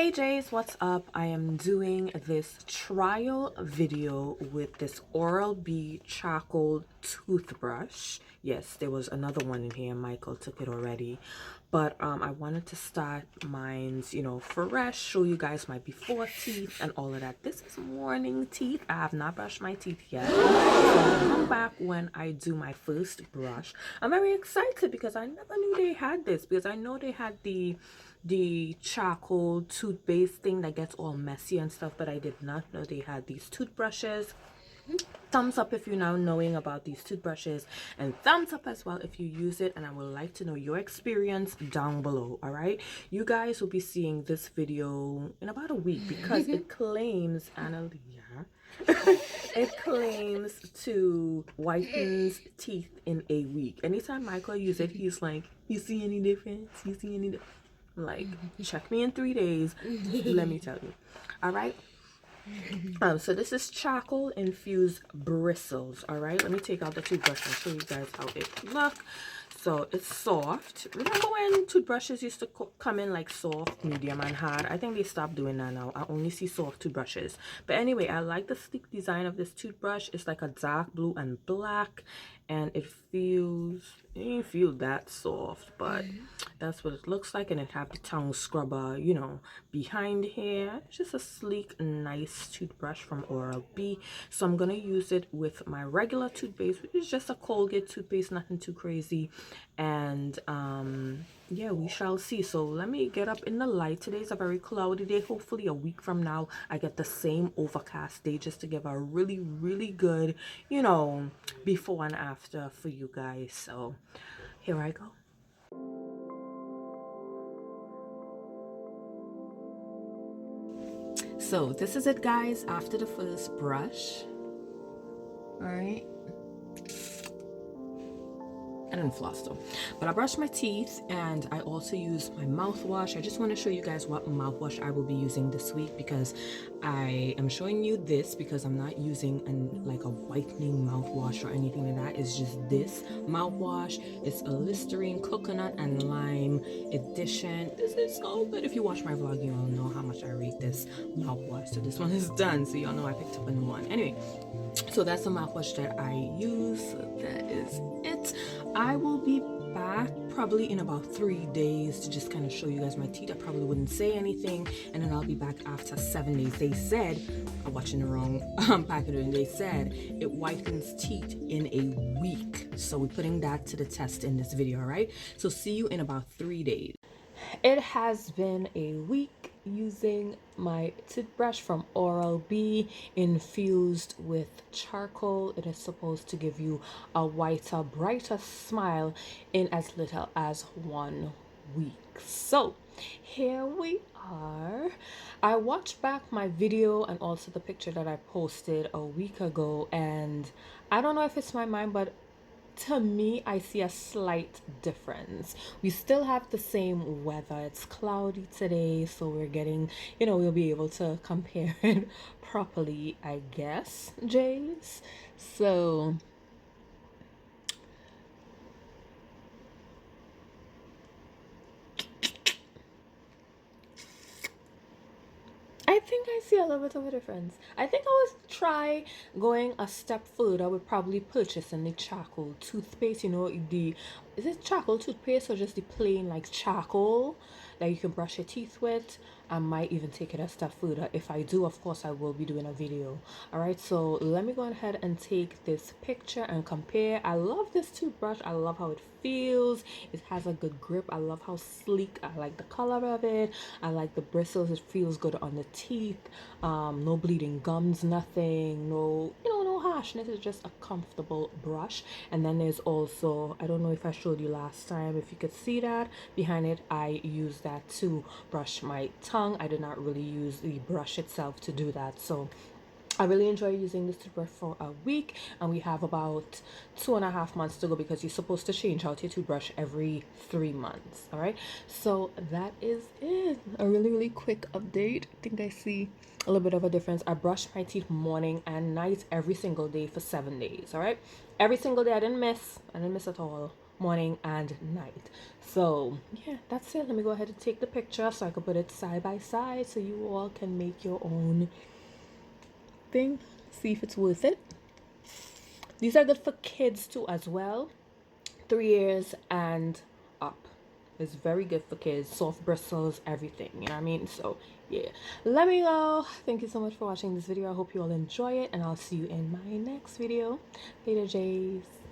Hey Jays, what's up? I am doing this trial video with this Oral-B charcoal toothbrush. Yes, there was another one in here. Michael took it already. But I wanted to start mine's, fresh, show you guys my before teeth and all of that. This is morning teeth. I have not brushed my teeth yet. So I'll come back when I do my first brush. I'm very excited because I never knew they had this, because I know they had the charcoal toothpaste thing that gets all messy and stuff, but I did not know they had these toothbrushes. Thumbs up if you're now knowing about these toothbrushes, and thumbs up as well if you use it, and I would like to know your experience down below. All right, you guys will be seeing this video in about a week because it claims it claims to whitens teeth in a week. Anytime Michael uses it, he's like, you see any difference? You see any difference? Like, check me in 3 days. Let me tell you. All right. So this is charcoal infused bristles. All right, let me take out the toothbrush and show you guys how it looks. So it's soft. Remember when toothbrushes used to come in like soft, medium, and hard? I think they stopped doing that now. I only see soft toothbrushes. But anyway, I like the sleek design of this toothbrush. It's like a dark blue and black, and it didn't feel that soft, but that's what it looks like. And it have the tongue scrubber, behind here. It's just a sleek, nice toothbrush from Oral-B. So I'm gonna use it with my regular toothpaste, which is just a Colgate toothpaste, nothing too crazy. And yeah, we shall see. So let me get up in the light. Today's a very cloudy day. Hopefully a week from now I get the same overcast day, just to give a really good, before and after for you guys. So here I go. So this is it, guys, after the first brush. All right, I didn't floss though, but I brushed my teeth, and I also use my mouthwash. I just want to show you guys what mouthwash I will be using this week, because I am showing you this because I'm not using like a whitening mouthwash or anything like that. It's just this mouthwash. It's a Listerine coconut and lime edition. This is so good. If you watch my vlog, you all know how much I rate this mouthwash. So this one is done, so y'all know I picked up a new one. Anyway, so that's the mouthwash that I use. That is it. I will be back probably in about 3 days to just kind of show you guys my teeth. I probably wouldn't say anything, and then I'll be back after 7 days. They said, I'm watching the wrong packaging. They said it whitens teeth in a week. So we're putting that to the test in this video, all right? So see you in about 3 days. It has been a week using my toothbrush from Oral-B infused with charcoal. It is supposed to give you a whiter, brighter smile in as little as 1 week. So here we are. I watched back my video and also the picture that I posted a week ago, and I don't know if it's my mind, but to me, I see a slight difference. We still have the same weather. It's cloudy today, so we're getting, we'll be able to compare it properly, I guess, Jays. So I think I see a little bit of a difference. I think I would try going a step further. I would probably purchase the charcoal toothpaste. Is it charcoal toothpaste or just the plain like charcoal that you can brush your teeth with? I might even take it a step further. If I do, of course, I will be doing a video. All right, so let me go ahead and take this picture and compare. I love this toothbrush. I love how it feels. It has a good grip. I love how sleek. I like the color of it. I like the bristles. It feels good on the teeth. No bleeding gums, nothing. No, no harshness. It's just a comfortable brush. And then there's also, I don't know if I showed you last time, if you could see that behind it, I use that to brush my tongue. I did not really use the brush itself to do that. So I really enjoy using this toothbrush for a week, and we have about 2.5 months to go, because you're supposed to change out your toothbrush every 3 months. All right, so that is it. A really quick update. I think I see a little bit of a difference. I brush my teeth morning and night every single day for 7 days. All right, every single day. I didn't miss at all. morning and night. So yeah, that's it. Let me go ahead and take the picture so I can put it side by side so you all can make your own thing, see if it's worth it. These are good for kids too as well, 3 years and up. It's very good for kids, soft bristles, everything, you know what I mean? So yeah, let me go. Thank you so much for watching this video. I hope you all enjoy it, and I'll see you in my next video. Later, Jays.